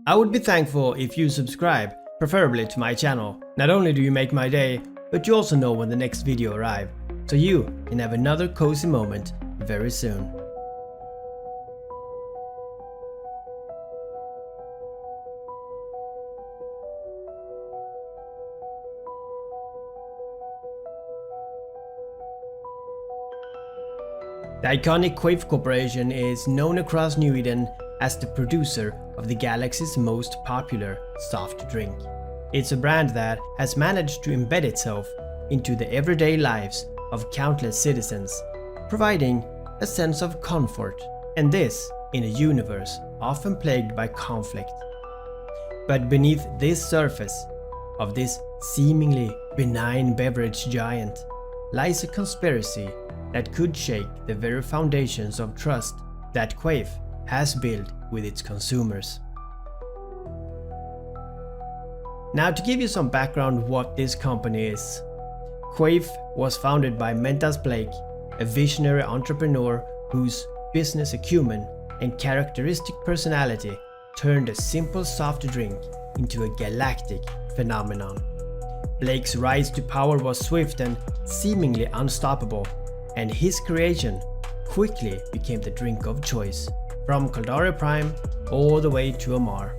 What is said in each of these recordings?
I would be thankful if you subscribe, preferably to my channel. Not only do you make my day, but you also know when the next video arrives, so you can have another cozy moment very soon. The iconic Quafe Corporation is known across New Eden as the producer of the galaxy's most popular soft drink. It's a brand that has managed to embed itself into the everyday lives of countless citizens, providing a sense of comfort, and this in a universe often plagued by conflict. But beneath this surface of this seemingly benign beverage giant lies a conspiracy that could shake the very foundations of trust that Quafe has built with its consumers. Now, to give you some background what this company is, Quafe was founded by Mentas Blake, a visionary entrepreneur whose business acumen and characteristic personality turned a simple soft drink into a galactic phenomenon. Blake's rise to power was swift and seemingly unstoppable, and his creation quickly became the drink of choice, from Caldari Prime all the way to Amar.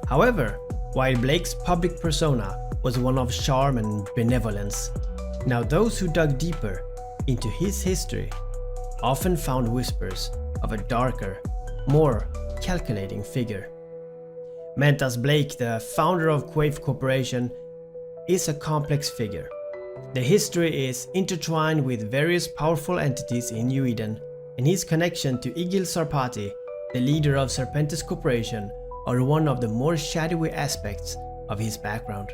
However, while Blake's public persona was one of charm and benevolence, now those who dug deeper into his history often found whispers of a darker, more calculating figure. Mentas Blake, the founder of Quafe Corporation, is a complex figure. The history is intertwined with various powerful entities in New Eden, and his connection to Igil Sarpati, the leader of Serpentis Corporation, are one of the more shadowy aspects of his background.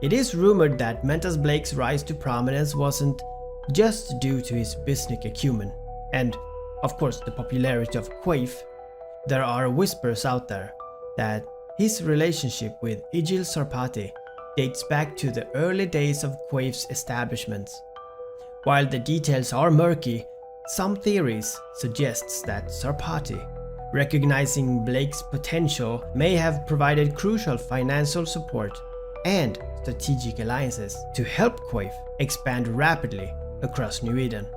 It is rumored that Mentas Blake's rise to prominence wasn't just due to his business acumen, and of course the popularity of Quafe. There are whispers out there that his relationship with Igil Sarpati dates back to the early days of Quafe's establishment. While the details are murky, some theories suggests that Sarpati, recognizing Blake's potential, may have provided crucial financial support and strategic alliances to help Quafe expand rapidly across New Eden.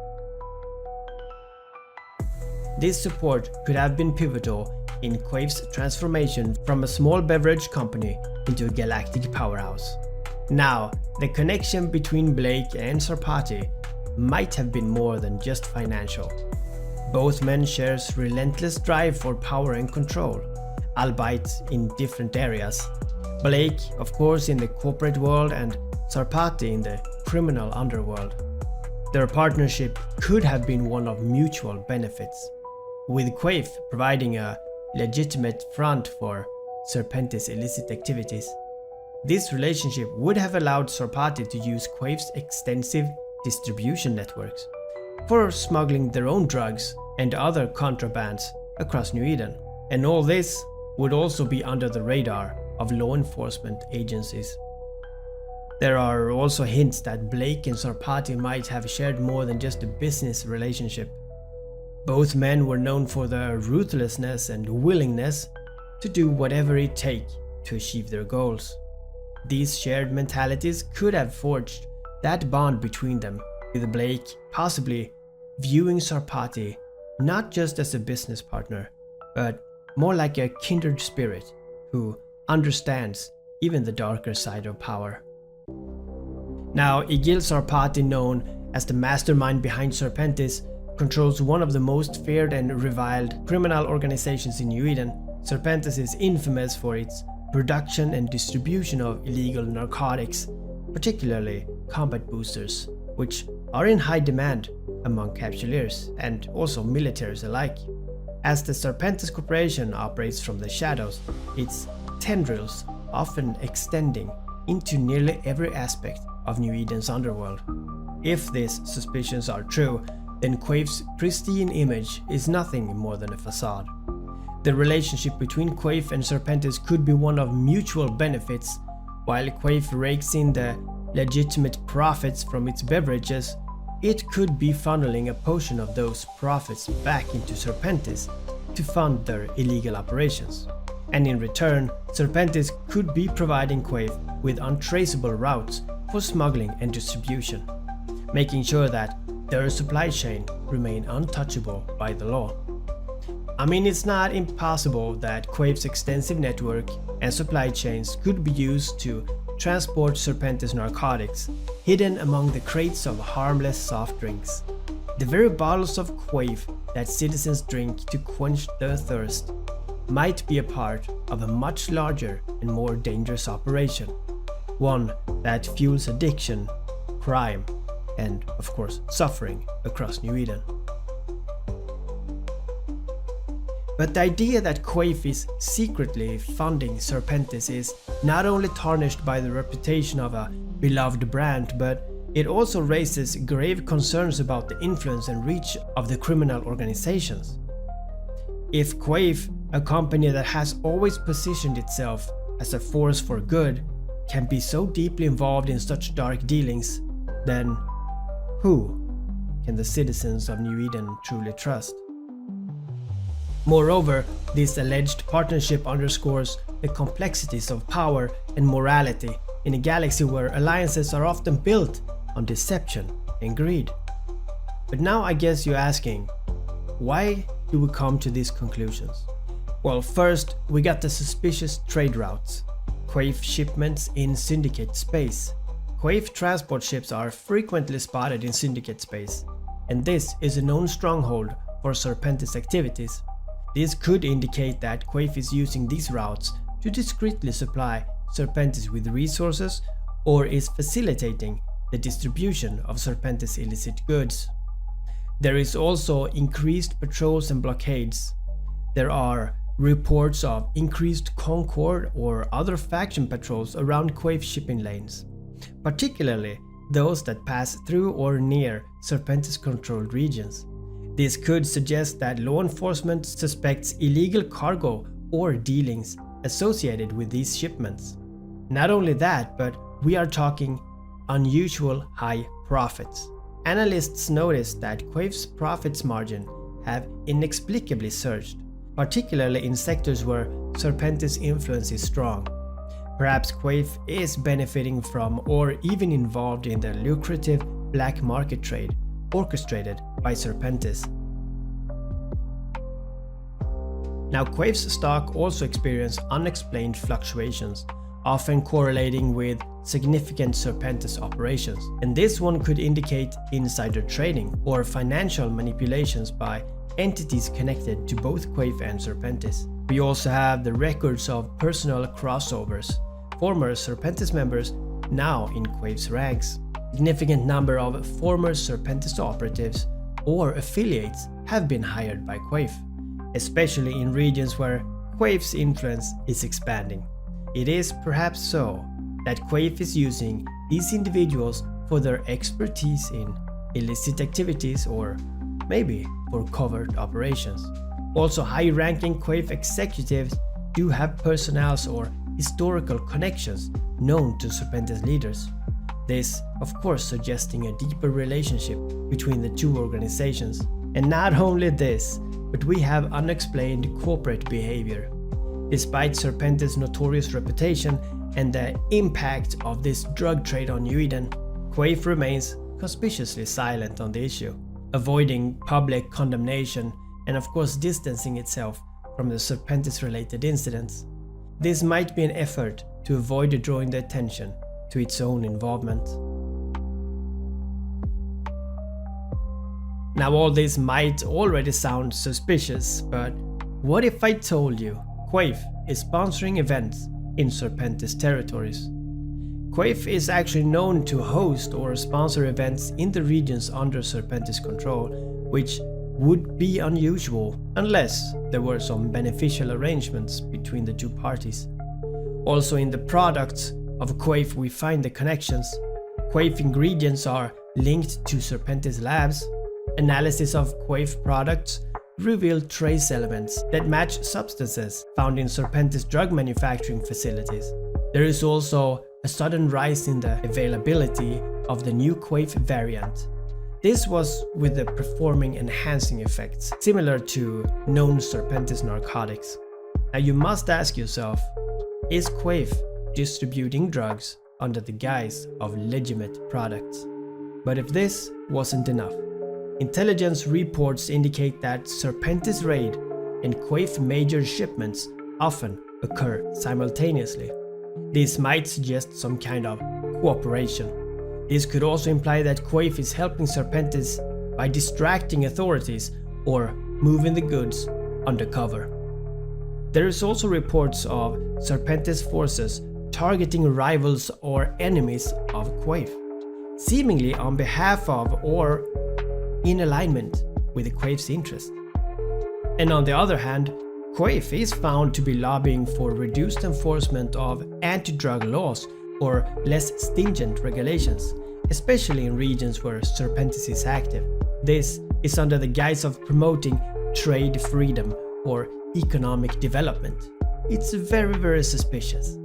This support could have been pivotal in Quafe's transformation from a small beverage company into a galactic powerhouse. Now, the connection between Blake and Sarpati might have been more than just financial. Both men share relentless drive for power and control, albeit in different areas. Blake, of course, in the corporate world, and Sarpati in the criminal underworld. Their partnership could have been one of mutual benefits, with Quafe providing a legitimate front for Serpentis' illicit activities. This relationship would have allowed Sarpati to use Quafe's extensive distribution networks for smuggling their own drugs and other contrabands across New Eden, and all this would also be under the radar of law enforcement agencies. There are also hints that Blake and Sarpati might have shared more than just a business relationship. Both men were known for their ruthlessness and willingness to do whatever it takes to achieve their goals. These shared mentalities could have forged that bond between them, with Blake possibly viewing Sarpati not just as a business partner, but more like a kindred spirit who understands even the darker side of power. Now, Igil Sarpati, known as the mastermind behind Serpentis, controls one of the most feared and reviled criminal organizations in New Eden. Serpentis is infamous for its production and distribution of illegal narcotics, particularly combat boosters, which are in high demand among capsuleers and also militaries alike. As the Serpentis Corporation operates from the shadows, its tendrils often extending into nearly every aspect of New Eden's underworld. If these suspicions are true, then Quafe's pristine image is nothing more than a facade. The relationship between Quafe and Serpentis could be one of mutual benefits. While Quafe rakes in the legitimate profits from its beverages, it could be funneling a portion of those profits back into Serpentis to fund their illegal operations. and in return, Serpentis could be providing Quafe with untraceable routes for smuggling and distribution, making sure that their supply chain remain untouchable by the law. I mean, it's not impossible that Quafe's extensive network and supply chains could be used to transport Serpentis narcotics hidden among the crates of harmless soft drinks. The very bottles of Quafe that citizens drink to quench their thirst might be a part of a much larger and more dangerous operation, one that fuels addiction, crime, and of course suffering across New Eden. But the idea that Quafe is secretly funding Serpentis is not only tarnished by the reputation of a beloved brand, but it also raises grave concerns about the influence and reach of the criminal organizations. If Quafe, a company that has always positioned itself as a force for good, can be so deeply involved in such dark dealings, then who can the citizens of New Eden truly trust? Moreover, this alleged partnership underscores the complexities of power and morality in a galaxy where alliances are often built on deception and greed. But now I guess you're asking, why do we come to these conclusions? Well, first we got the suspicious trade routes, Quafe shipments in Syndicate space. Quafe transport ships are frequently spotted in Syndicate space, and this is a known stronghold for Serpentis activities. This could indicate that Quafe is using these routes to discreetly supply Serpentis with resources or is facilitating the distribution of Serpentis illicit goods. There is also increased patrols and blockades. There are reports of increased Concord or other faction patrols around Quafe shipping lanes, particularly those that pass through or near Serpentis controlled regions. This could suggest that law enforcement suspects illegal cargo or dealings associated with these shipments. Not only that, but we are talking unusual high profits. Analysts notice that Quafe's profits margin have inexplicably surged, particularly in sectors where Serpentis' influence is strong. Perhaps Quafe is benefiting from or even involved in the lucrative black market trade orchestrated by Serpentis. Now, Quafe's stock also experienced unexplained fluctuations, often correlating with significant Serpentis operations, and this one could indicate insider trading or financial manipulations by entities connected to both Quafe and Serpentis. We also have the records of personal crossovers, former Serpentis members now in Quafe's ranks. Significant number of former Serpentis operatives or affiliates have been hired by Quafe, especially in regions where Quafe's influence is expanding. It is perhaps so that Quafe is using these individuals for their expertise in illicit activities or maybe for covert operations. Also, high-ranking Quafe executives do have personnels or historical connections known to Serpentis leaders. This, of course, suggesting a deeper relationship between the two organizations. And not only this, but we have unexplained corporate behavior. Despite Serpentis' notorious reputation and the impact of this drug trade on New Eden, Quafe remains conspicuously silent on the issue, avoiding public condemnation and of course distancing itself from the Serpentis-related incidents. This might be an effort to avoid drawing the attention to its own involvement. Now, all this might already sound suspicious, but what if I told you Quafe is sponsoring events in Serpentis territories? Quafe is actually known to host or sponsor events in the regions under Serpentis control, which would be unusual unless there were some beneficial arrangements between the two parties. Also, in the products of Quafe we find the connections. Quafe ingredients are linked to Serpentis labs. Analysis of Quafe products reveal trace elements that match substances found in Serpentis drug manufacturing facilities. There is also a sudden rise in the availability of the new Quafe variant. This was with the performing enhancing effects, similar to known Serpentis narcotics. Now you must ask yourself, is Quafe distributing drugs under the guise of legitimate products? But if this wasn't enough, intelligence reports indicate that Serpentis raid and Quafe major shipments often occur simultaneously. This might suggest some kind of cooperation. This could also imply that Quafe is helping Serpentis by distracting authorities or moving the goods undercover. There is also reports of Serpentis forces targeting rivals or enemies of Quafe, seemingly on behalf of or in alignment with the Quafe's interest. And on the other hand, Quafe is found to be lobbying for reduced enforcement of anti-drug laws or less stringent regulations, especially in regions where Serpentis is active. This is under the guise of promoting trade freedom or economic development. It's very suspicious.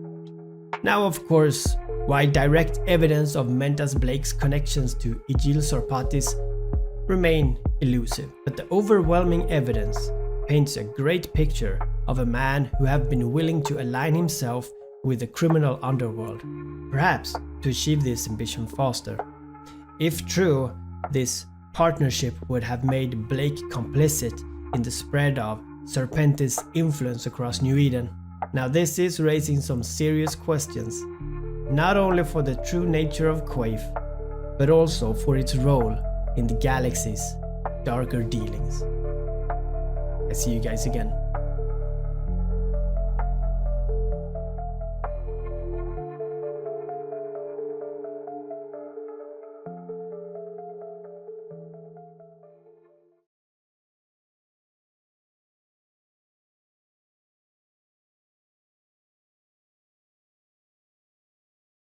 Now, of course, while direct evidence of Mentas Blake's connections to Igil Serpentis remain elusive, but the overwhelming evidence paints a great picture of a man who have been willing to align himself with the criminal underworld, perhaps to achieve this ambition faster. If true, this partnership would have made Blake complicit in the spread of Serpentis' influence across New Eden. Now this is raising some serious questions, not only for the true nature of Quafe, but also for its role in the galaxy's darker dealings. I see you guys again.